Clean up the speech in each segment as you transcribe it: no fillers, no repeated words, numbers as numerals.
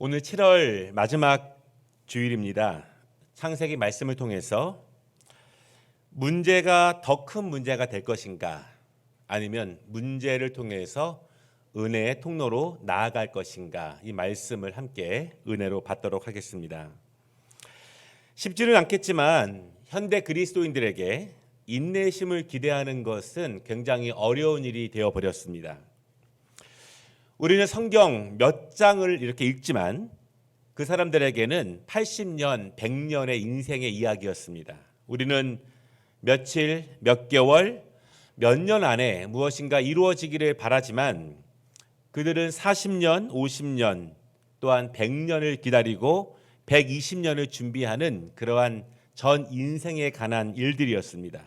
오늘 7월 마지막 주일입니다. 창세기 말씀을 통해서 문제가 더 큰 문제가 될 것인가, 아니면 문제를 통해서 은혜의 통로로 나아갈 것인가, 이 말씀을 함께 은혜로 받도록 하겠습니다. 쉽지는 않겠지만 현대 그리스도인들에게 인내심을 기대하는 것은 굉장히 어려운 일이 되어버렸습니다. 우리는 성경 몇 장을 이렇게 읽지만 그 사람들에게는 80년, 100년의 인생의 이야기였습니다. 우리는 며칠, 몇 개월, 몇 년 안에 무엇인가 이루어지기를 바라지만 그들은 40년, 50년, 또한 100년을 기다리고 120년을 준비하는 그러한 전 인생에 관한 일들이었습니다.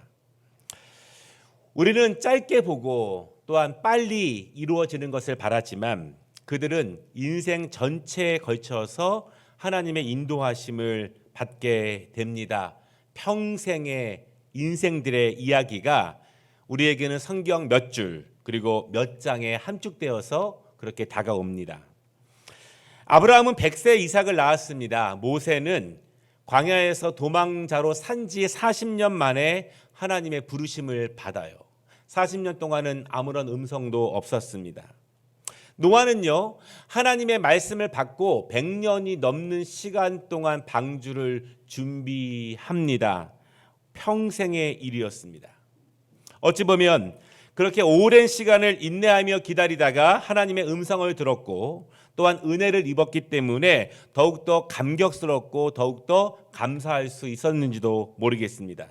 우리는 짧게 보고 또한 빨리 이루어지는 것을 바라지만 그들은 인생 전체에 걸쳐서 하나님의 인도하심을 받게 됩니다. 평생의 인생들의 이야기가 우리에게는 성경 몇 줄 그리고 몇 장에 함축되어서 그렇게 다가옵니다. 아브라함은 100세 이삭을 낳았습니다. 모세는 광야에서 도망자로 산 지 40년 만에 하나님의 부르심을 받아요. 40년 동안은 아무런 음성도 없었습니다. 노아는요, 하나님의 말씀을 받고 100년이 넘는 시간 동안 방주를 준비합니다. 평생의 일이었습니다. 어찌 보면 그렇게 오랜 시간을 인내하며 기다리다가 하나님의 음성을 들었고 또한 은혜를 입었기 때문에 더욱더 감격스럽고 더욱더 감사할 수 있었는지도 모르겠습니다.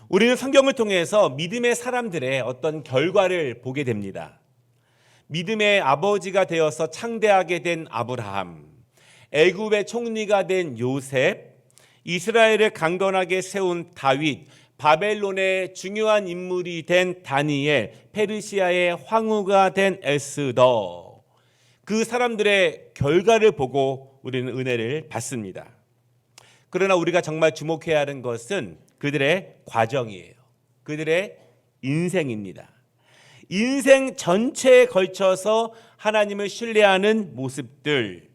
우리는 성경을 통해서 믿음의 사람들의 어떤 결과를 보게 됩니다. 믿음의 아버지가 되어서 창대하게 된 아브라함, 애굽의 총리가 된 요셉, 이스라엘을 강건하게 세운 다윗, 바벨론의 중요한 인물이 된 다니엘, 페르시아의 황후가 된 에스더, 그 사람들의 결과를 보고 우리는 은혜를 받습니다. 그러나 우리가 정말 주목해야 하는 것은 그들의 과정이에요. 그들의 인생입니다. 인생 전체에 걸쳐서 하나님을 신뢰하는 모습들,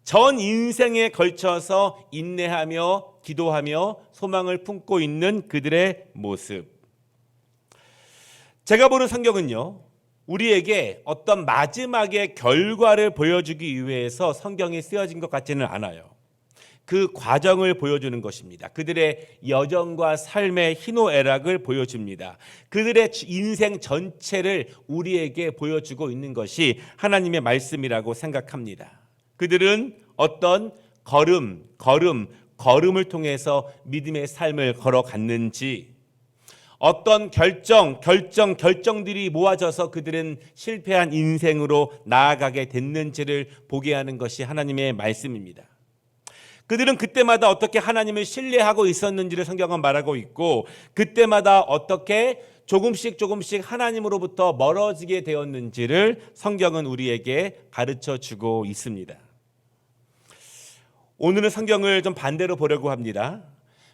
전 인생에 걸쳐서 인내하며 기도하며 소망을 품고 있는 그들의 모습. 제가 보는 성경은요, 우리에게 어떤 마지막의 결과를 보여주기 위해서 성경이 쓰여진 것 같지는 않아요. 그 과정을 보여주는 것입니다. 그들의 여정과 삶의 희노애락을 보여줍니다. 그들의 인생 전체를 우리에게 보여주고 있는 것이 하나님의 말씀이라고 생각합니다. 그들은 어떤 걸음을 통해서 믿음의 삶을 걸어갔는지, 어떤 결정들이 모아져서 그들은 실패한 인생으로 나아가게 됐는지를 보게 하는 것이 하나님의 말씀입니다. 그들은 그때마다 어떻게 하나님을 신뢰하고 있었는지를 성경은 말하고 있고, 그때마다 어떻게 조금씩 하나님으로부터 멀어지게 되었는지를 성경은 우리에게 가르쳐 주고 있습니다. 오늘은 성경을 좀 반대로 보려고 합니다.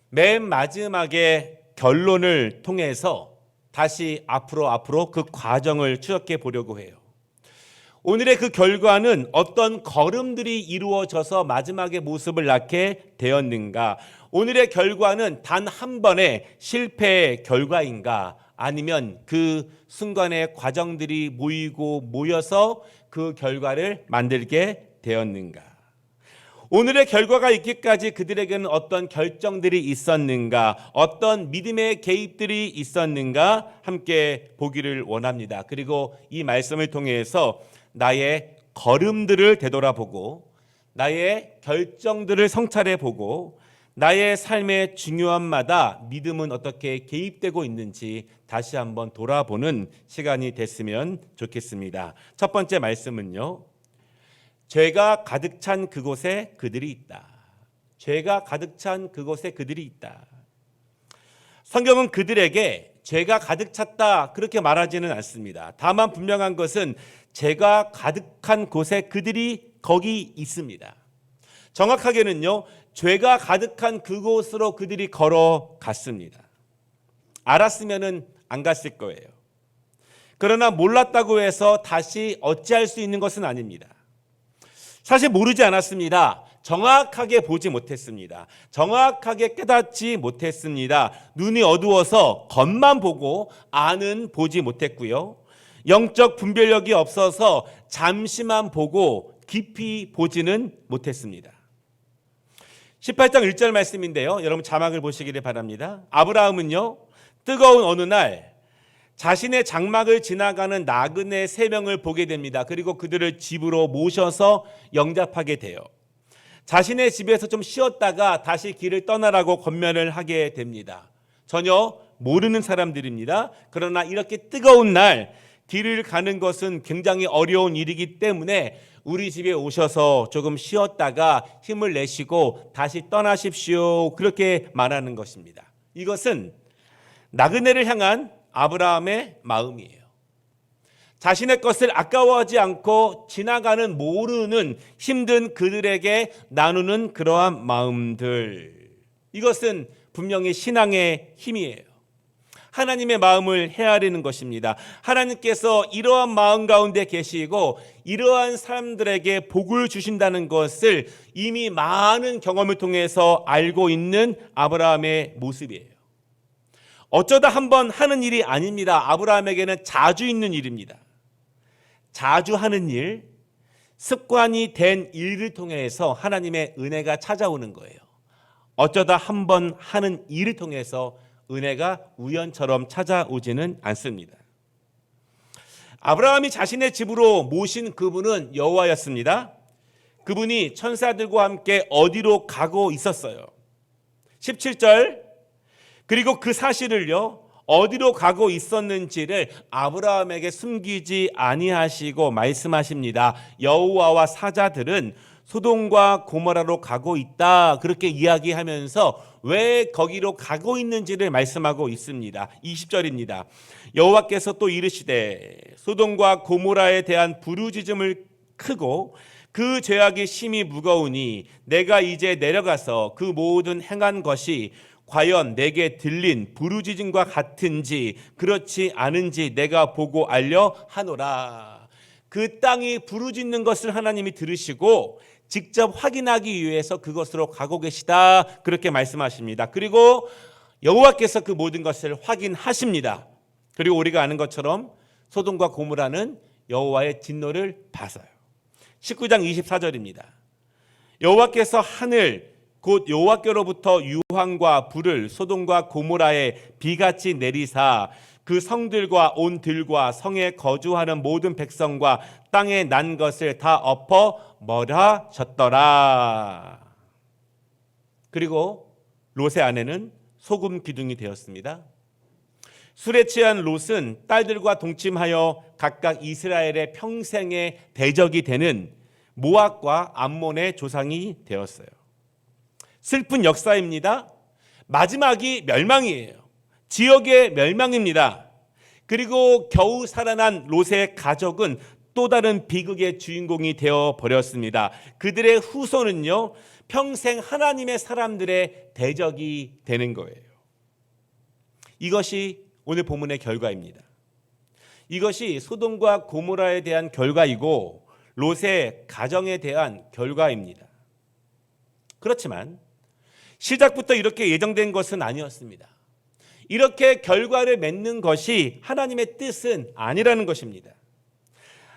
맨 마지막에 결론을 통해서 다시 앞으로 그 과정을 추적해 보려고 해요. 오늘의 그 결과는 어떤 걸음들이 이루어져서 마지막의 모습을 낳게 되었는가? 오늘의 결과는 단 한 번의 실패의 결과인가? 아니면 그 순간의 과정들이 모여서 그 결과를 만들게 되었는가? 오늘의 결과가 있기까지 그들에게는 어떤 결정들이 있었는가, 어떤 믿음의 개입들이 있었는가 함께 보기를 원합니다. 그리고 이 말씀을 통해서 나의 걸음들을 되돌아보고 나의 결정들을 성찰해보고 나의 삶의 중요함마다 믿음은 어떻게 개입되고 있는지 다시 한번 돌아보는 시간이 됐으면 좋겠습니다. 첫 번째 말씀은요, 죄가 가득 찬 그곳에 그들이 있다. 죄가 가득 찬 그곳에 그들이 있다. 성경은 그들에게 죄가 가득 찼다 그렇게 말하지는 않습니다. 다만 분명한 것은 죄가 가득한 곳에 그들이 거기 있습니다. 정확하게는요, 죄가 가득한 그곳으로 그들이 걸어갔습니다. 알았으면은 안 갔을 거예요. 그러나 몰랐다고 해서 다시 어찌할 수 있는 것은 아닙니다. 사실 모르지 않았습니다. 정확하게 보지 못했습니다. 정확하게 깨닫지 못했습니다. 눈이 어두워서 겉만 보고 안은 보지 못했고요. 영적 분별력이 없어서 잠시만 보고 깊이 보지는 못했습니다. 18장 1절 말씀인데요. 여러분 자막을 보시기를 바랍니다. 아브라함은요, 뜨거운 어느 날 자신의 장막을 지나가는 나그네 3명을 보게 됩니다. 그리고 그들을 집으로 모셔서 영접하게 돼요. 자신의 집에서 좀 쉬었다가 다시 길을 떠나라고 권면을 하게 됩니다. 전혀 모르는 사람들입니다. 그러나 이렇게 뜨거운 날 길을 가는 것은 굉장히 어려운 일이기 때문에 우리 집에 오셔서 조금 쉬었다가 힘을 내시고 다시 떠나십시오. 그렇게 말하는 것입니다. 이것은 나그네를 향한 아브라함의 마음이에요. 자신의 것을 아까워하지 않고 지나가는 모르는 힘든 그들에게 나누는 그러한 마음들. 이것은 분명히 신앙의 힘이에요. 하나님의 마음을 헤아리는 것입니다. 하나님께서 이러한 마음 가운데 계시고 이러한 사람들에게 복을 주신다는 것을 이미 많은 경험을 통해서 알고 있는 아브라함의 모습이에요. 어쩌다 한번 하는 일이 아닙니다. 아브라함에게는 자주 있는 일입니다. 자주 하는 일, 습관이 된 일을 통해서 하나님의 은혜가 찾아오는 거예요. 어쩌다 한번 하는 일을 통해서 은혜가 우연처럼 찾아오지는 않습니다. 아브라함이 자신의 집으로 모신 그분은 여호와였습니다. 그분이 천사들과 함께 어디로 가고 있었어요. 17절, 그리고 그 사실을요, 어디로 가고 있었는지를 아브라함에게 숨기지 아니하시고 말씀하십니다. 여호와와 사자들은 소돔과 고모라로 가고 있다. 그렇게 이야기하면서 왜 거기로 가고 있는지를 말씀하고 있습니다. 20절입니다. 여호와께서 또 이르시되 소돔과 고모라에 대한 부르짖음을 크고 그 죄악이 심히 무거우니 내가 이제 내려가서 그 모든 행한 것이 과연 내게 들린 부르짖음과 같은지 그렇지 않은지 내가 보고 알려 하노라. 그 땅이 부르짖는 것을 하나님이 들으시고 직접 확인하기 위해서 그것으로 가고 계시다. 그렇게 말씀하십니다. 그리고 여호와께서 그 모든 것을 확인하십니다. 그리고 우리가 아는 것처럼 소돔과 고모라는 여호와의 진노를 받아요. 19장 24절입니다. 여호와께서 하늘 곧 여호와께로부터 유황과 불을 소돔과 고모라에 비같이 내리사 그 성들과 온 들과 성에 거주하는 모든 백성과 땅에 난 것을 다 엎어 멀어졌더라. 그리고 롯의 아내는 소금 기둥이 되었습니다. 술에 취한 롯은 딸들과 동침하여 각각 이스라엘의 평생의 대적이 되는 모압과 암몬의 조상이 되었어요. 슬픈 역사입니다. 마지막이 멸망이에요. 지역의 멸망입니다. 그리고 겨우 살아난 롯의 가족은 또 다른 비극의 주인공이 되어 버렸습니다. 그들의 후손은요, 평생 하나님의 사람들의 대적이 되는 거예요. 이것이 오늘 본문의 결과입니다. 이것이 소돔과 고모라에 대한 결과이고 롯의 가정에 대한 결과입니다. 그렇지만 시작부터 이렇게 예정된 것은 아니었습니다. 이렇게 결과를 맺는 것이 하나님의 뜻은 아니라는 것입니다.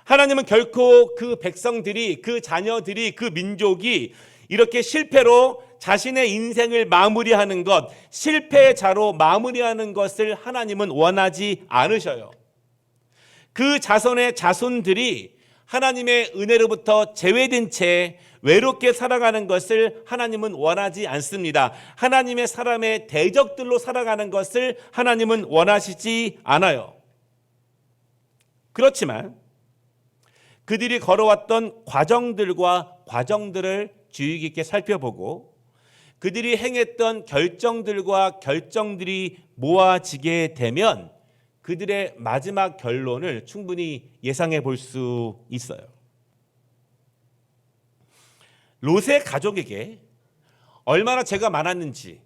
하나님은 결코 그 백성들이, 그 자녀들이, 그 민족이 이렇게 실패로 자신의 인생을 마무리하는 것, 실패의 자로 마무리하는 것을 하나님은 원하지 않으셔요. 그 자손의 자손들이 하나님의 은혜로부터 제외된 채 외롭게 살아가는 것을 하나님은 원하지 않습니다. 하나님의 사람의 대적들로 살아가는 것을 하나님은 원하시지 않아요. 그렇지만 그들이 걸어왔던 과정들을 주의 깊게 살펴보고 그들이 행했던 결정들이 모아지게 되면 그들의 마지막 결론을 충분히 예상해 볼 수 있어요. 롯의 가족에게 얼마나 죄가 많았는지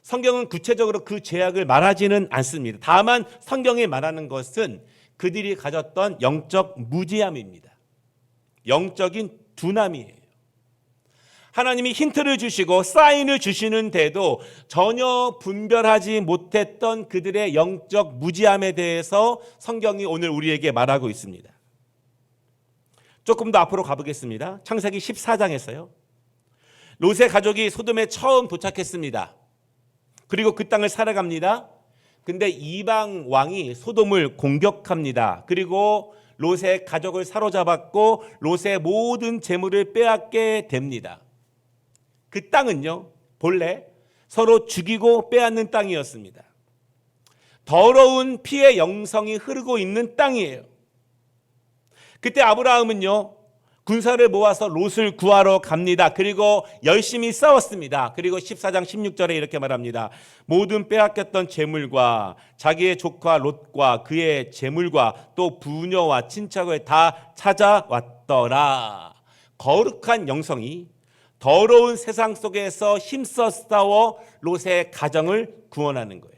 성경은 구체적으로 그 죄악을 말하지는 않습니다. 다만 성경이 말하는 것은 그들이 가졌던 영적 무지함입니다. 영적인 둔함이에요. 하나님이 힌트를 주시고 사인을 주시는데도 전혀 분별하지 못했던 그들의 영적 무지함에 대해서 성경이 오늘 우리에게 말하고 있습니다. 조금 더 앞으로 가보겠습니다. 창세기 14장에서요. 롯의 가족이 소돔에 처음 도착했습니다. 그리고 그 땅을 살아갑니다. 근데 이방 왕이 소돔을 공격합니다. 그리고 롯의 가족을 사로잡았고 롯의 모든 재물을 빼앗게 됩니다. 그 땅은요, 본래 서로 죽이고 빼앗는 땅이었습니다. 더러운 피의 영성이 흐르고 있는 땅이에요. 그때 아브라함은요, 군사를 모아서 롯을 구하러 갑니다. 그리고 열심히 싸웠습니다. 그리고 14장 16절에 이렇게 말합니다. 모든 빼앗겼던 재물과 자기의 조카 롯과 그의 재물과 또 부녀와 친척을 다 찾아왔더라. 거룩한 영성이 더러운 세상 속에서 힘써 싸워 롯의 가정을 구원하는 거예요.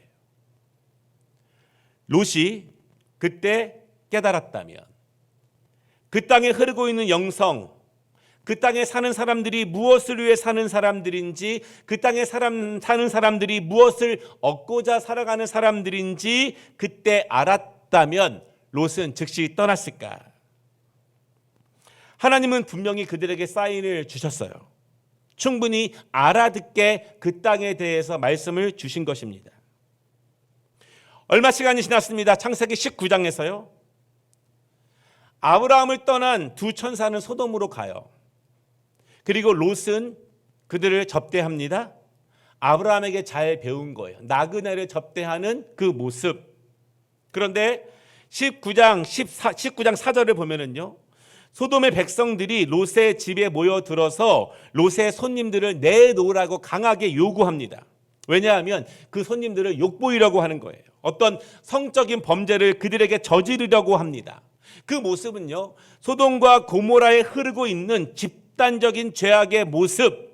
롯이 그때 깨달았다면 그 땅에 흐르고 있는 영성, 그 땅에 사는 사람들이 무엇을 위해 사는 사람들인지, 그 땅에 사는 사람들이 무엇을 얻고자 살아가는 사람들인지 그때 알았다면 롯은 즉시 떠났을까? 하나님은 분명히 그들에게 사인을 주셨어요. 충분히 알아듣게 그 땅에 대해서 말씀을 주신 것입니다. 얼마 시간이 지났습니다. 창세기 19장에서요. 아브라함을 떠난 두 천사는 소돔으로 가요. 그리고 롯은 그들을 접대합니다. 아브라함에게 잘 배운 거예요. 나그네를 접대하는 그 모습. 그런데 19장 4절을 보면은요. 소돔의 백성들이 롯의 집에 모여들어서 롯의 손님들을 내놓으라고 강하게 요구합니다. 왜냐하면 그 손님들을 욕보이려고 하는 거예요. 어떤 성적인 범죄를 그들에게 저지르려고 합니다. 그 모습은요, 소돔과 고모라에 흐르고 있는 집단적인 죄악의 모습,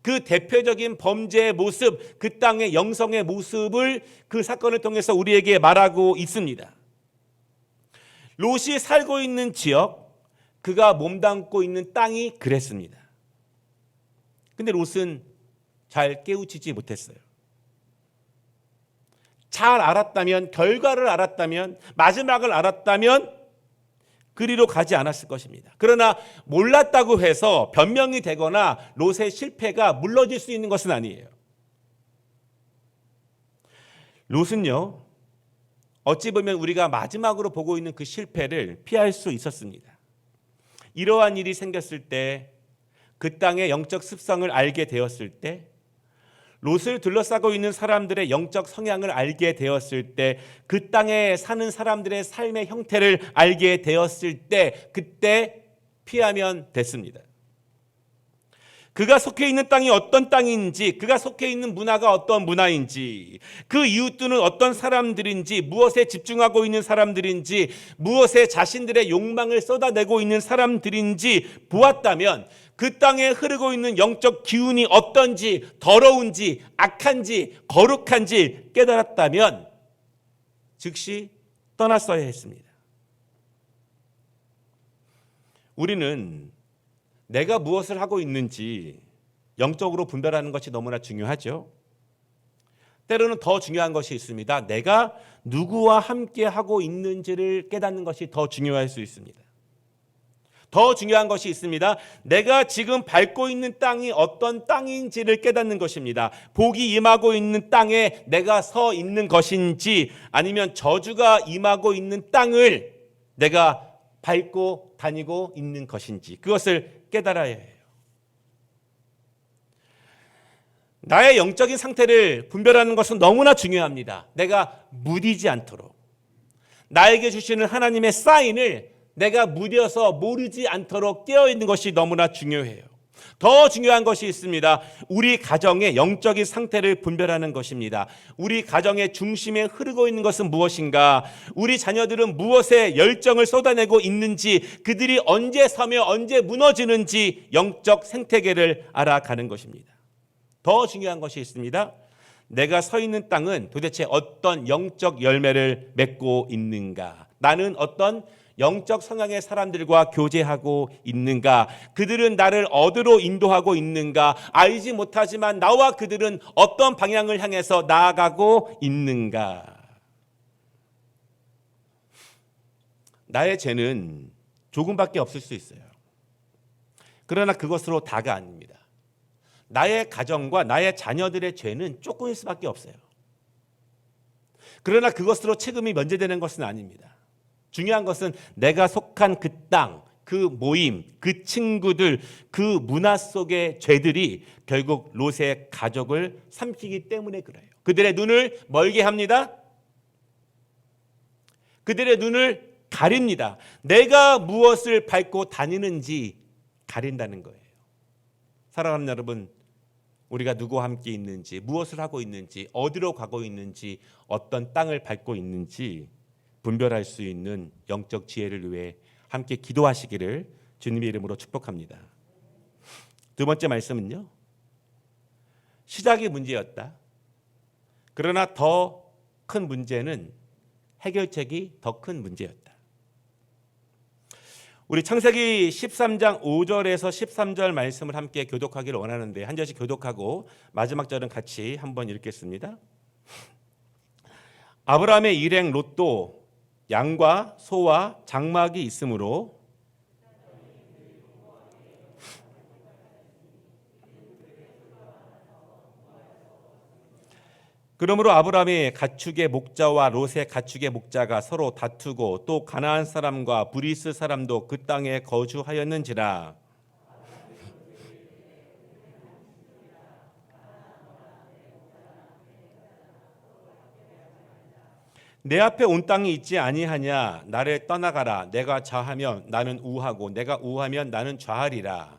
그 대표적인 범죄의 모습, 그 땅의 영성의 모습을 그 사건을 통해서 우리에게 말하고 있습니다. 롯이 살고 있는 지역, 그가 몸담고 있는 땅이 그랬습니다. 근데 롯은 잘 깨우치지 못했어요. 잘 알았다면, 결과를 알았다면, 마지막을 알았다면 그리로 가지 않았을 것입니다. 그러나 몰랐다고 해서 변명이 되거나 롯의 실패가 물러질 수 있는 것은 아니에요. 롯은요, 어찌 보면 우리가 마지막으로 보고 있는 그 실패를 피할 수 있었습니다. 이러한 일이 생겼을 때, 그 땅의 영적 습성을 알게 되었을 때, 롯을 둘러싸고 있는 사람들의 영적 성향을 알게 되었을 때, 그 땅에 사는 사람들의 삶의 형태를 알게 되었을 때, 그때 피하면 됐습니다. 그가 속해 있는 땅이 어떤 땅인지, 그가 속해 있는 문화가 어떤 문화인지, 그 이웃들은 어떤 사람들인지, 무엇에 집중하고 있는 사람들인지, 무엇에 자신들의 욕망을 쏟아내고 있는 사람들인지 보았다면, 그 땅에 흐르고 있는 영적 기운이 어떤지, 더러운지, 악한지, 거룩한지 깨달았다면 즉시 떠났어야 했습니다. 우리는 내가 무엇을 하고 있는지 영적으로 분별하는 것이 너무나 중요하죠. 때로는 더 중요한 것이 있습니다. 내가 누구와 함께 하고 있는지를 깨닫는 것이 더 중요할 수 있습니다. 더 중요한 것이 있습니다. 내가 지금 밟고 있는 땅이 어떤 땅인지를 깨닫는 것입니다. 복이 임하고 있는 땅에 내가 서 있는 것인지, 아니면 저주가 임하고 있는 땅을 내가 밟고 다니고 있는 것인지, 그것을 깨달아야 해요. 나의 영적인 상태를 분별하는 것은 너무나 중요합니다. 내가 무디지 않도록, 나에게 주시는 하나님의 사인을 내가 무뎌서 모르지 않도록 깨어있는 것이 너무나 중요해요. 더 중요한 것이 있습니다. 우리 가정의 영적인 상태를 분별하는 것입니다. 우리 가정의 중심에 흐르고 있는 것은 무엇인가? 우리 자녀들은 무엇에 열정을 쏟아내고 있는지, 그들이 언제 서며 언제 무너지는지 영적 생태계를 알아가는 것입니다. 더 중요한 것이 있습니다. 내가 서 있는 땅은 도대체 어떤 영적 열매를 맺고 있는가? 나는 어떤 영적 성향의 사람들과 교제하고 있는가? 그들은 나를 어디로 인도하고 있는가? 알지 못하지만 나와 그들은 어떤 방향을 향해서 나아가고 있는가? 나의 죄는 조금밖에 없을 수 있어요. 그러나 그것으로 다가 아닙니다. 나의 가정과 나의 자녀들의 죄는 조금일 수밖에 없어요. 그러나 그것으로 책임이 면제되는 것은 아닙니다. 중요한 것은 내가 속한 그 땅, 그 모임, 그 친구들, 그 문화 속의 죄들이 결국 롯의 가족을 삼키기 때문에 그래요. 그들의 눈을 멀게 합니다. 그들의 눈을 가립니다. 내가 무엇을 밟고 다니는지 가린다는 거예요. 사랑하는 여러분, 우리가 누구와 함께 있는지, 무엇을 하고 있는지, 어디로 가고 있는지, 어떤 땅을 밟고 있는지 분별할 수 있는 영적 지혜를 위해 함께 기도하시기를 주님의 이름으로 축복합니다. 두 번째 말씀은요, 시작이 문제였다. 그러나 더 큰 문제는 해결책이 더 큰 문제였다. 우리 창세기 13장 5절에서 13절 말씀을 함께 교독하기를 원하는데 한 절씩 교독하고 마지막 절은 같이 한번 읽겠습니다. 아브라함의 일행 롯도 양과 소와 장막이 있으므로 그러므로 아브라함의 가축의 목자와 롯의 가축의 목자가 서로 다투고 또 가나안 사람과 브리스 사람도 그 땅에 거주하였는지라. 내 앞에 온 땅이 있지 아니하냐. 나를 떠나가라. 내가 좌하면 나는 우하고 내가 우하면 나는 좌하리라.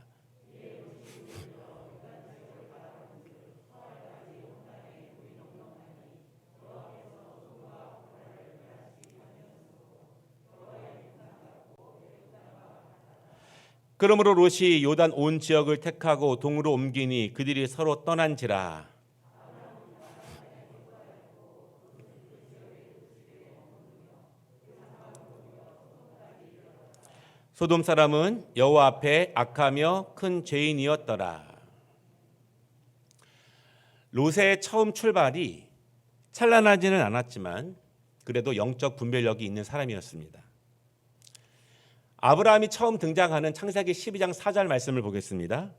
그러므로 롯이 요단 온 지역을 택하고 동으로 옮기니 그들이 서로 떠난지라. 소돔 사람은 여호와 앞에 악하며 큰 죄인이었더라. 롯의 처음 출발이 찬란하지는 않았지만 그래도 영적 분별력이 있는 사람이었습니다. 아브라함이 처음 등장하는 창세기 12장 4절 말씀을 보겠습니다.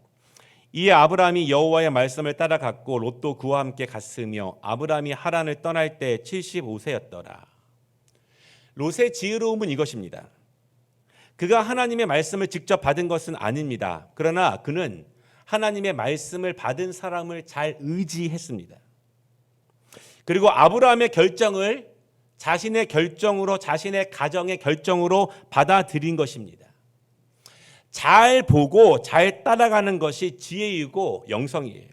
이에 아브라함이 여호와의 말씀을 따라갔고 롯도 그와 함께 갔으며 아브라함이 하란을 떠날 때 75세였더라. 롯의 지혜로움은 이것입니다. 그가 하나님의 말씀을 직접 받은 것은 아닙니다. 그러나 그는 하나님의 말씀을 받은 사람을 잘 의지했습니다. 그리고 아브라함의 결정을 자신의 결정으로, 자신의 가정의 결정으로 받아들인 것입니다. 잘 보고 잘 따라가는 것이 지혜이고 영성이에요.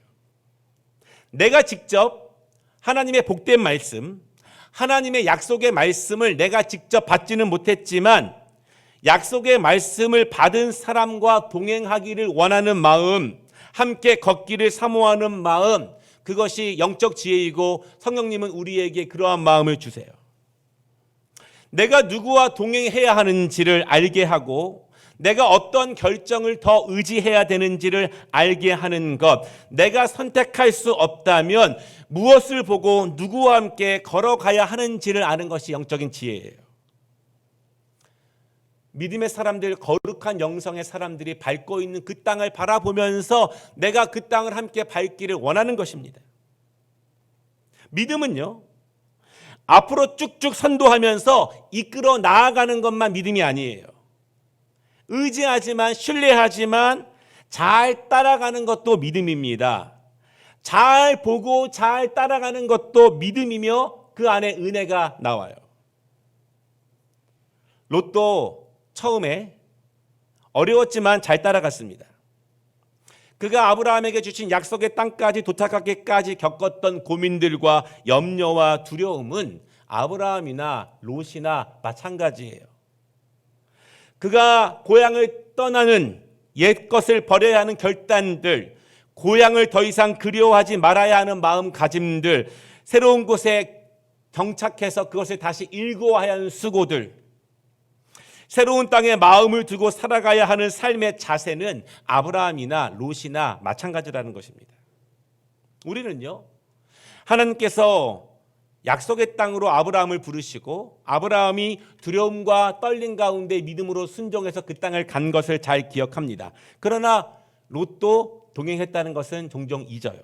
내가 직접 하나님의 복된 말씀, 하나님의 약속의 말씀을 내가 직접 받지는 못했지만 약속의 말씀을 받은 사람과 동행하기를 원하는 마음, 함께 걷기를 사모하는 마음, 그것이 영적 지혜이고 성령님은 우리에게 그러한 마음을 주세요. 내가 누구와 동행해야 하는지를 알게 하고 내가 어떤 결정을 더 의지해야 되는지를 알게 하는 것, 내가 선택할 수 없다면 무엇을 보고 누구와 함께 걸어가야 하는지를 아는 것이 영적인 지혜예요. 믿음의 사람들, 거룩한 영성의 사람들이 밟고 있는 그 땅을 바라보면서 내가 그 땅을 함께 밟기를 원하는 것입니다. 믿음은요, 앞으로 쭉쭉 선도하면서 이끌어 나아가는 것만 믿음이 아니에요. 의지하지만, 신뢰하지만 잘 따라가는 것도 믿음입니다. 잘 보고 잘 따라가는 것도 믿음이며 그 안에 은혜가 나와요. 롯도 처음에 어려웠지만 잘 따라갔습니다. 그가 아브라함에게 주신 약속의 땅까지 도착하기까지 겪었던 고민들과 염려와 두려움은 아브라함이나 롯이나 마찬가지예요. 그가 고향을 떠나는 옛것을 버려야 하는 결단들, 고향을 더 이상 그리워하지 말아야 하는 마음가짐들, 새로운 곳에 정착해서 그것을 다시 일구어야 하는 수고들, 새로운 땅에 마음을 두고 살아가야 하는 삶의 자세는 아브라함이나 롯이나 마찬가지라는 것입니다. 우리는요, 하나님께서 약속의 땅으로 아브라함을 부르시고 아브라함이 두려움과 떨림 가운데 믿음으로 순종해서 그 땅을 간 것을 잘 기억합니다. 그러나 롯도 동행했다는 것은 종종 잊어요.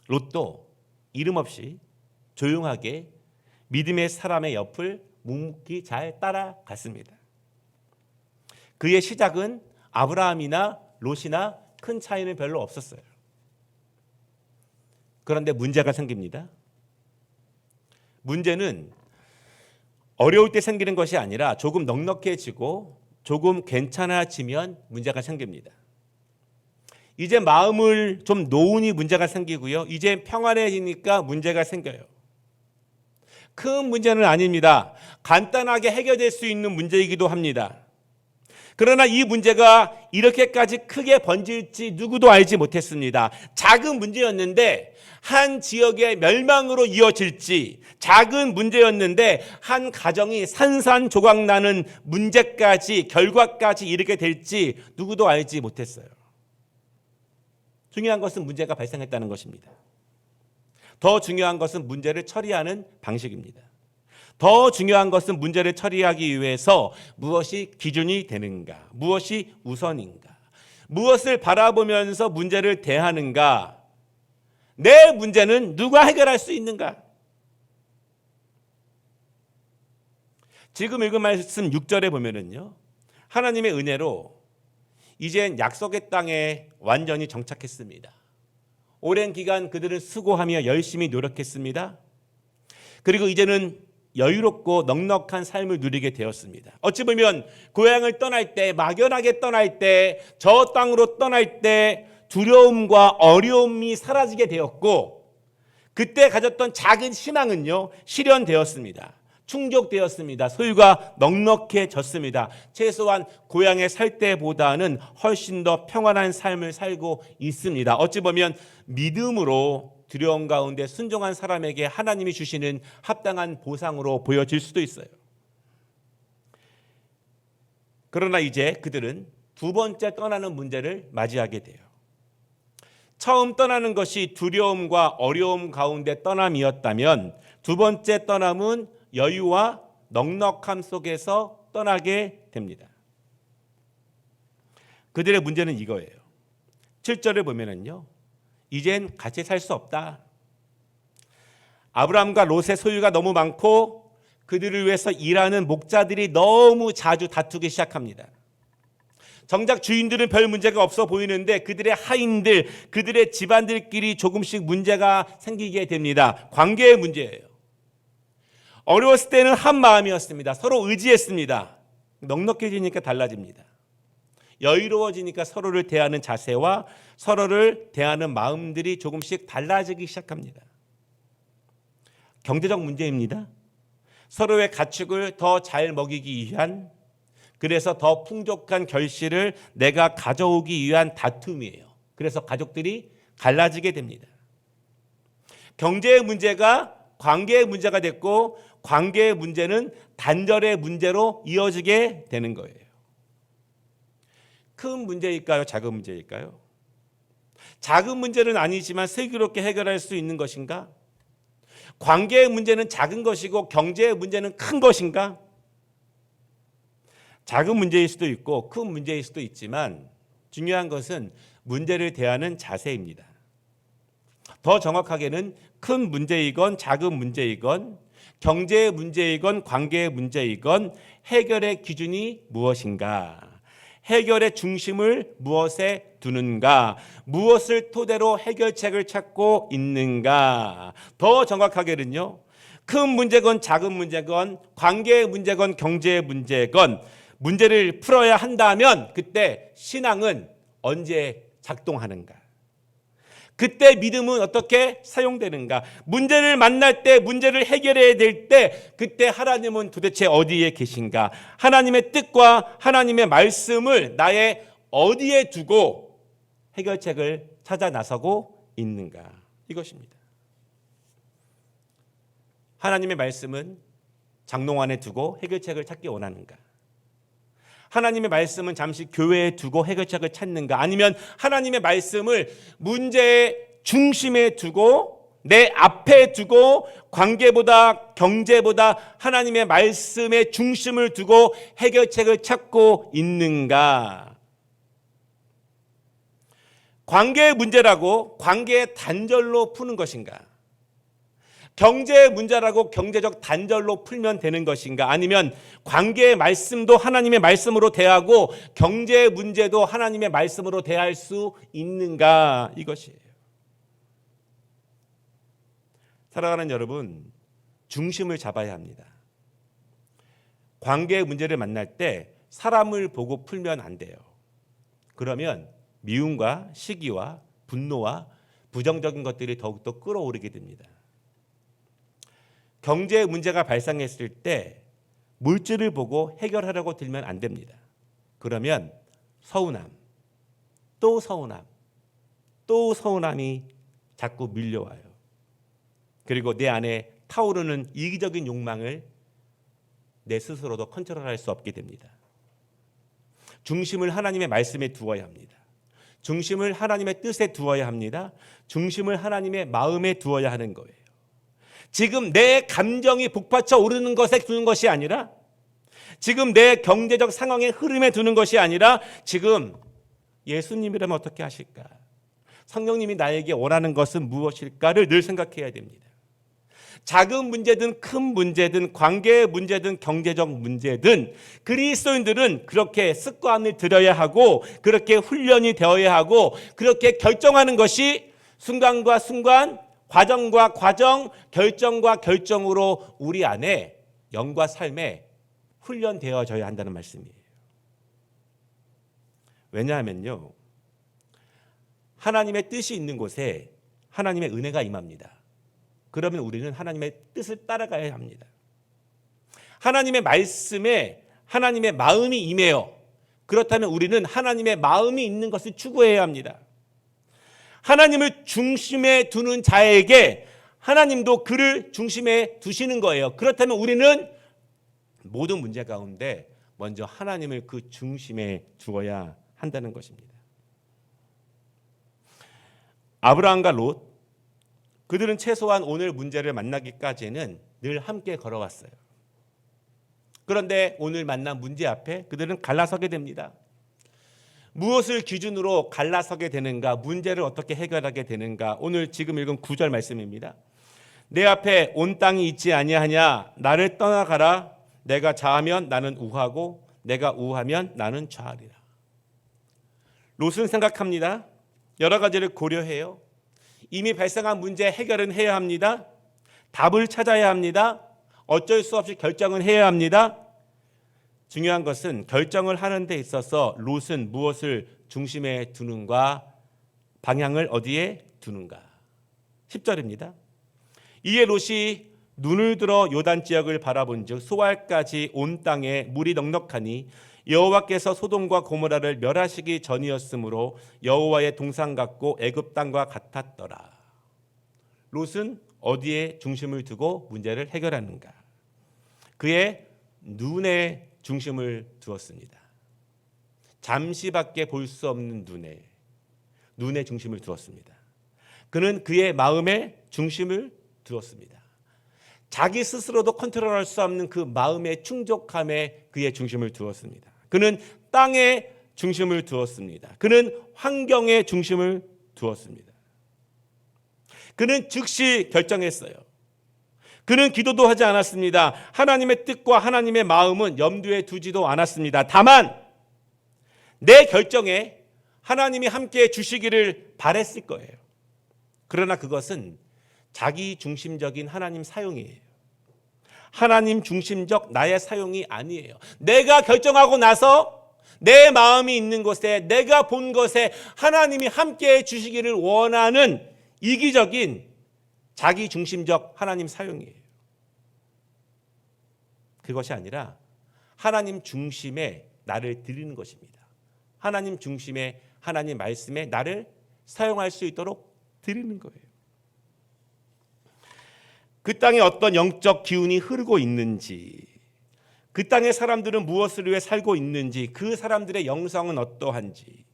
롯도 이름 없이 조용하게 믿음의 사람의 옆을 묵묵히 잘 따라갔습니다. 그의 시작은 아브라함이나 롯이나 큰 차이는 별로 없었어요. 그런데 문제가 생깁니다. 문제는 어려울 때 생기는 것이 아니라 조금 넉넉해지고 조금 괜찮아지면 문제가 생깁니다. 이제 마음을 좀 놓으니 문제가 생기고요. 이제 평안해지니까 문제가 생겨요. 큰 문제는 아닙니다. 간단하게 해결될 수 있는 문제이기도 합니다. 그러나 이 문제가 이렇게까지 크게 번질지 누구도 알지 못했습니다. 작은 문제였는데 한 지역의 멸망으로 이어질지, 작은 문제였는데 한 가정이 산산조각 나는 문제까지, 결과까지 이르게 될지 누구도 알지 못했어요. 중요한 것은 문제가 발생했다는 것입니다. 더 중요한 것은 문제를 처리하는 방식입니다. 더 중요한 것은 문제를 처리하기 위해서 무엇이 기준이 되는가, 무엇이 우선인가, 무엇을 바라보면서 문제를 대하는가, 내 문제는 누가 해결할 수 있는가. 지금 읽은 말씀 6절에 보면은요, 하나님의 은혜로 이젠 약속의 땅에 완전히 정착했습니다. 오랜 기간 그들은 수고하며 열심히 노력했습니다. 그리고 이제는 여유롭고 넉넉한 삶을 누리게 되었습니다. 어찌 보면 고향을 떠날 때, 막연하게 떠날 때, 저 땅으로 떠날 때 두려움과 어려움이 사라지게 되었고, 그때 가졌던 작은 희망은요, 실현되었습니다. 충족되었습니다. 소유가 넉넉해졌습니다. 최소한 고향에 살 때보다는 훨씬 더 평안한 삶을 살고 있습니다. 어찌 보면 믿음으로 두려움 가운데 순종한 사람에게 하나님이 주시는 합당한 보상으로 보여질 수도 있어요. 그러나 이제 그들은 두 번째 떠나는 문제를 맞이하게 돼요. 처음 떠나는 것이 두려움과 어려움 가운데 떠남이었다면 두 번째 떠남은 여유와 넉넉함 속에서 떠나게 됩니다. 그들의 문제는 이거예요. 7절을 보면은요, 이젠 같이 살 수 없다. 아브라함과 롯의 소유가 너무 많고 그들을 위해서 일하는 목자들이 너무 자주 다투기 시작합니다. 정작 주인들은 별 문제가 없어 보이는데 그들의 하인들, 그들의 집안들끼리 조금씩 문제가 생기게 됩니다. 관계의 문제예요. 어려웠을 때는 한 마음이었습니다. 서로 의지했습니다. 넉넉해지니까 달라집니다. 여유로워지니까 서로를 대하는 자세와 서로를 대하는 마음들이 조금씩 달라지기 시작합니다. 경제적 문제입니다. 서로의 가축을 더 잘 먹이기 위한, 그래서 더 풍족한 결실을 내가 가져오기 위한 다툼이에요. 그래서 가족들이 갈라지게 됩니다. 경제의 문제가 관계의 문제가 됐고, 관계의 문제는 단절의 문제로 이어지게 되는 거예요. 큰 문제일까요? 작은 문제일까요? 작은 문제는 아니지만 슬기롭게 해결할 수 있는 것인가? 관계의 문제는 작은 것이고 경제의 문제는 큰 것인가? 작은 문제일 수도 있고 큰 문제일 수도 있지만 중요한 것은 문제를 대하는 자세입니다. 더 정확하게는 큰 문제이건 작은 문제이건 경제의 문제이건 관계의 문제이건 해결의 기준이 무엇인가? 해결의 중심을 무엇에 두는가? 무엇을 토대로 해결책을 찾고 있는가? 더 정확하게는요, 큰 문제건 작은 문제건 관계의 문제건 경제의 문제건 문제를 풀어야 한다면 그때 신앙은 언제 작동하는가? 그때 믿음은 어떻게 사용되는가? 문제를 만날 때, 문제를 해결해야 될 때 그때 하나님은 도대체 어디에 계신가? 하나님의 뜻과 하나님의 말씀을 나의 어디에 두고 해결책을 찾아 나서고 있는가? 이것입니다. 하나님의 말씀은 장롱 안에 두고 해결책을 찾기 원하는가? 하나님의 말씀은 잠시 교회에 두고 해결책을 찾는가? 아니면 하나님의 말씀을 문제의 중심에 두고 내 앞에 두고 관계보다 경제보다 하나님의 말씀의 중심을 두고 해결책을 찾고 있는가? 관계의 문제라고 관계의 단절로 푸는 것인가? 경제의 문제라고 경제적 단절로 풀면 되는 것인가? 아니면 관계의 말씀도 하나님의 말씀으로 대하고 경제의 문제도 하나님의 말씀으로 대할 수 있는가? 이것이에요. 살아가는 여러분, 중심을 잡아야 합니다. 관계의 문제를 만날 때 사람을 보고 풀면 안 돼요. 그러면 미움과 시기와 분노와 부정적인 것들이 더욱더 끌어오르게 됩니다. 경제의 문제가 발생했을 때 물질을 보고 해결하려고 들면 안 됩니다. 그러면 서운함, 또 서운함, 또 서운함이 자꾸 밀려와요. 그리고 내 안에 타오르는 이기적인 욕망을 내 스스로도 컨트롤할 수 없게 됩니다. 중심을 하나님의 말씀에 두어야 합니다. 중심을 하나님의 뜻에 두어야 합니다. 중심을 하나님의 마음에 두어야 하는 거예요. 지금 내 감정이 북받쳐 오르는 것에 두는 것이 아니라, 지금 내 경제적 상황의 흐름에 두는 것이 아니라, 지금 예수님이라면 어떻게 하실까? 성령님이 나에게 원하는 것은 무엇일까를 늘 생각해야 됩니다. 작은 문제든 큰 문제든 관계의 문제든 경제적 문제든 그리스도인들은 그렇게 습관을 들여야 하고 그렇게 훈련이 되어야 하고 그렇게 결정하는 것이 순간과 순간, 과정과 과정, 결정과 결정으로 우리 안에 영과 삶에 훈련되어져야 한다는 말씀이에요. 왜냐하면요, 하나님의 뜻이 있는 곳에 하나님의 은혜가 임합니다. 그러면 우리는 하나님의 뜻을 따라가야 합니다. 하나님의 말씀에 하나님의 마음이 임해요. 그렇다면 우리는 하나님의 마음이 있는 것을 추구해야 합니다. 하나님을 중심에 두는 자에게 하나님도 그를 중심에 두시는 거예요. 그렇다면 우리는 모든 문제 가운데 먼저 하나님을 그 중심에 두어야 한다는 것입니다. 아브라함과 롯, 그들은 최소한 오늘 문제를 만나기까지는 늘 함께 걸어왔어요. 그런데 오늘 만난 문제 앞에 그들은 갈라서게 됩니다. 무엇을 기준으로 갈라서게 되는가, 문제를 어떻게 해결하게 되는가, 오늘 지금 읽은 9절 말씀입니다. 내 앞에 온 땅이 있지 아니하냐, 나를 떠나가라. 내가 좌하면 나는 우하고 내가 우하면 나는 좌하리라. 롯은 생각합니다. 여러 가지를 고려해요. 이미 발생한 문제 해결은 해야 합니다. 답을 찾아야 합니다. 어쩔 수 없이 결정은 해야 합니다. 중요한 것은 결정을 하는 데 있어서 롯은 무엇을 중심에 두는가, 방향을 어디에 두는가. 10절입니다. 이에 롯이 눈을 들어 요단 지역을 바라본즉 소알까지 온 땅에 물이 넉넉하니 여호와께서 소돔과 고모라를 멸하시기 전이었으므로 여호와의 동상 같고 애굽 땅과 같았더라. 롯은 어디에 중심을 두고 문제를 해결하는가? 그의 눈에 중심을 두었습니다. 잠시밖에 볼 수 없는 눈에 중심을 두었습니다. 그는 그의 마음에 중심을 두었습니다. 자기 스스로도 컨트롤할 수 없는 그 마음의 충족함에 그의 중심을 두었습니다. 그는 땅에 중심을 두었습니다. 그는 환경에 중심을 두었습니다. 그는 즉시 결정했어요. 그는 기도도 하지 않았습니다. 하나님의 뜻과 하나님의 마음은 염두에 두지도 않았습니다. 다만 내 결정에 하나님이 함께해 주시기를 바랬을 거예요. 그러나 그것은 자기 중심적인 하나님 사용이에요. 하나님 중심적 나의 사용이 아니에요. 내가 결정하고 나서 내 마음이 있는 곳에, 내가 본 것에 하나님이 함께해 주시기를 원하는 이기적인 자기 중심적 하나님 사용이에요. 그것이 아니라 하나님 중심에 나를 드리는 것입니다. 하나님 중심에 하나님 말씀에 나를 사용할 수 있도록 드리는 거예요. 그 땅에 어떤 영적 기운이 흐르고 있는지, 그 땅의 사람들은 무엇을 위해 살고 있는지, 그 사람들의 영성은 어떠한지,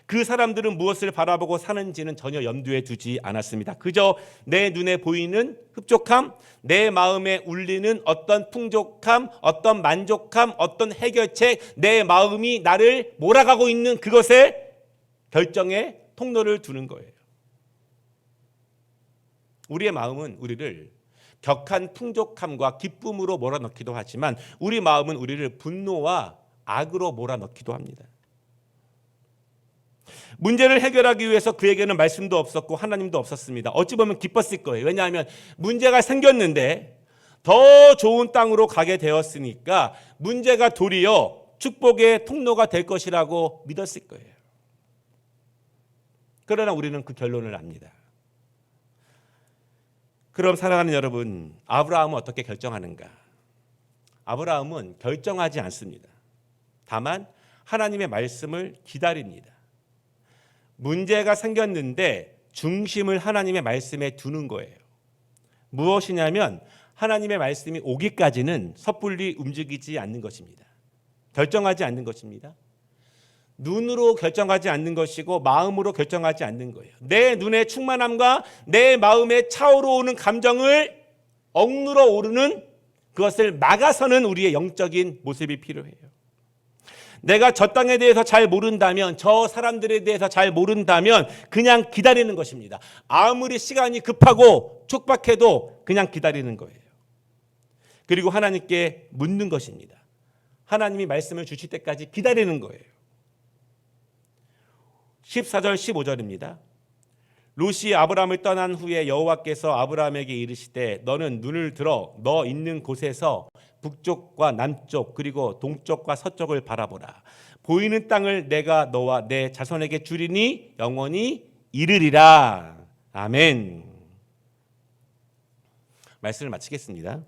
그 사람들은 무엇을 바라보고 사는지는 전혀 염두에 두지 않았습니다. 그저 내 눈에 보이는 흡족함, 내 마음에 울리는 어떤 풍족함, 어떤 만족함, 어떤 해결책, 내 마음이 나를 몰아가고 있는 그것에 결정의 통로를 두는 거예요. 우리의 마음은 우리를 격한 풍족함과 기쁨으로 몰아넣기도 하지만 우리 마음은 우리를 분노와 악으로 몰아넣기도 합니다. 문제를 해결하기 위해서 그에게는 말씀도 없었고 하나님도 없었습니다. 어찌 보면 기뻤을 거예요. 왜냐하면 문제가 생겼는데 더 좋은 땅으로 가게 되었으니까 문제가 도리어 축복의 통로가 될 것이라고 믿었을 거예요. 그러나 우리는 그 결론을 압니다. 그럼 사랑하는 여러분, 아브라함은 어떻게 결정하는가? 아브라함은 결정하지 않습니다. 다만 하나님의 말씀을 기다립니다. 문제가 생겼는데 중심을 하나님의 말씀에 두는 거예요. 무엇이냐면 하나님의 말씀이 오기까지는 섣불리 움직이지 않는 것입니다. 결정하지 않는 것입니다. 눈으로 결정하지 않는 것이고 마음으로 결정하지 않는 거예요. 내 눈의 충만함과 내 마음에 차오르는 감정을 억누러 오르는 그것을 막아서는 우리의 영적인 모습이 필요해요. 내가 저 땅에 대해서 잘 모른다면, 저 사람들에 대해서 잘 모른다면 그냥 기다리는 것입니다. 아무리 시간이 급하고 촉박해도 그냥 기다리는 거예요. 그리고 하나님께 묻는 것입니다. 하나님이 말씀을 주실 때까지 기다리는 거예요. 14절 15절입니다. 롯이 아브라함을 떠난 후에 여호와께서 아브라함에게 이르시되 너는 눈을 들어 너 있는 곳에서 북쪽과 남쪽 그리고 동쪽과 서쪽을 바라보라. 보이는 땅을 내가 너와 내 자손에게 주리니 영원히 이르리라. 아멘. 말씀을 마치겠습니다.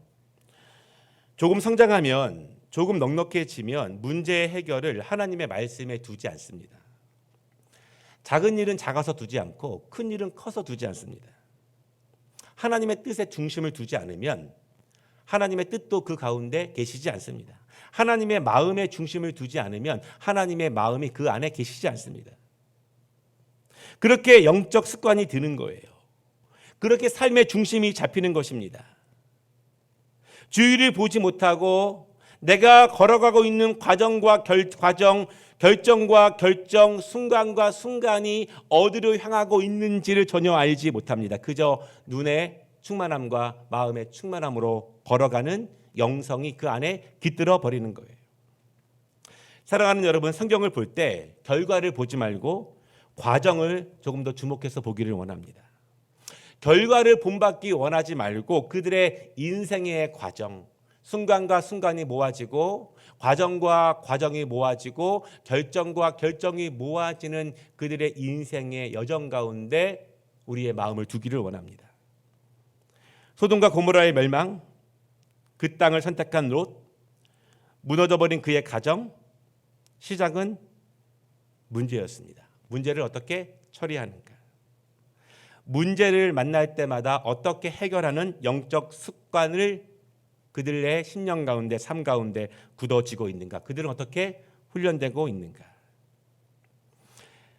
조금 성장하면, 조금 넉넉해지면 문제의 해결을 하나님의 말씀에 두지 않습니다. 작은 일은 작아서 두지 않고 큰 일은 커서 두지 않습니다. 하나님의 뜻에 중심을 두지 않으면 하나님의 뜻도 그 가운데 계시지 않습니다. 하나님의 마음에 중심을 두지 않으면 하나님의 마음이 그 안에 계시지 않습니다. 그렇게 영적 습관이 드는 거예요. 그렇게 삶의 중심이 잡히는 것입니다. 주위를 보지 못하고 내가 걸어가고 있는 과정과 결정과 결정, 순간과 순간이 어디로 향하고 있는지를 전혀 알지 못합니다. 그저 눈의 충만함과 마음의 충만함으로 걸어가는 영성이 그 안에 깃들어 버리는 거예요. 사랑하는 여러분, 성경을 볼 때 결과를 보지 말고 과정을 조금 더 주목해서 보기를 원합니다. 결과를 본받기 원하지 말고 그들의 인생의 과정, 순간과 순간이 모아지고 과정과 과정이 모아지고 결정과 결정이 모아지는 그들의 인생의 여정 가운데 우리의 마음을 두기를 원합니다. 소돔과 고모라의 멸망, 그 땅을 선택한 롯, 무너져버린 그의 가정, 시작은 문제였습니다. 문제를 어떻게 처리하는가? 문제를 만날 때마다 어떻게 해결하는 영적 습관을 그들의 신령 가운데, 삶 가운데 굳어지고 있는가? 그들은 어떻게 훈련되고 있는가?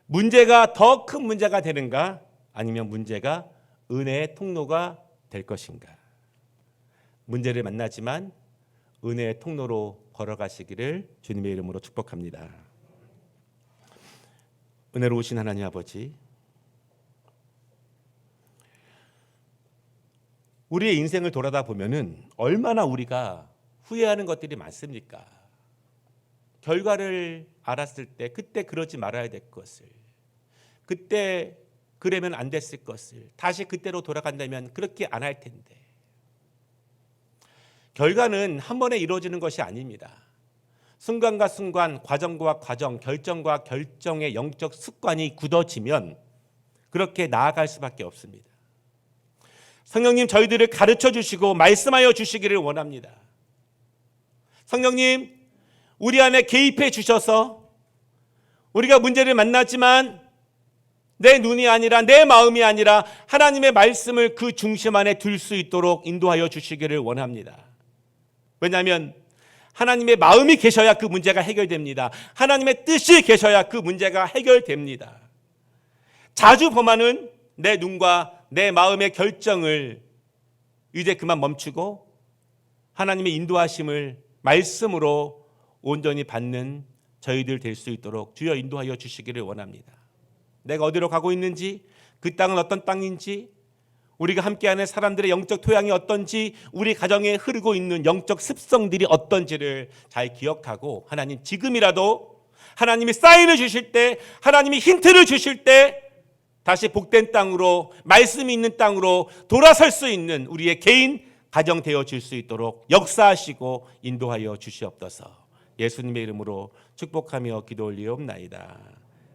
문제가 더 큰 문제가 되는가? 아니면 문제가 은혜의 통로가 될 것인가? 문제를 만나지만 은혜의 통로로 걸어가시기를 주님의 이름으로 축복합니다. 은혜로우신 하나님 아버지, 우리의 인생을 돌아다 보면은 얼마나 우리가 후회하는 것들이 많습니까? 결과를 알았을 때 그때 그러지 말아야 될 것을, 그때 그러면 안 됐을 것을 다시 그때로 돌아간다면 그렇게 안 할 텐데. 결과는 한 번에 이루어지는 것이 아닙니다. 순간과 순간, 과정과 과정, 결정과 결정의 영적 습관이 굳어지면 그렇게 나아갈 수밖에 없습니다. 성령님, 저희들을 가르쳐 주시고 말씀하여 주시기를 원합니다. 성령님, 우리 안에 개입해 주셔서 우리가 문제를 만났지만 내 눈이 아니라, 내 마음이 아니라 하나님의 말씀을 그 중심 안에 둘 수 있도록 인도하여 주시기를 원합니다. 왜냐하면 하나님의 마음이 계셔야 그 문제가 해결됩니다. 하나님의 뜻이 계셔야 그 문제가 해결됩니다. 자주 범하는 내 눈과 내 마음의 결정을 이제 그만 멈추고 하나님의 인도하심을 말씀으로 온전히 받는 저희들 될 수 있도록 주여 인도하여 주시기를 원합니다. 내가 어디로 가고 있는지, 그 땅은 어떤 땅인지, 우리가 함께하는 사람들의 영적 토양이 어떤지, 우리 가정에 흐르고 있는 영적 습성들이 어떤지를 잘 기억하고 하나님 지금이라도 하나님이 사인을 주실 때, 하나님이 힌트를 주실 때 다시 복된 땅으로, 말씀이 있는 땅으로 돌아설 수 있는 우리의 개인 가정 되어질 수 있도록 역사하시고 인도하여 주시옵소서. 예수님의 이름으로 축복하며 기도 올리옵나이다.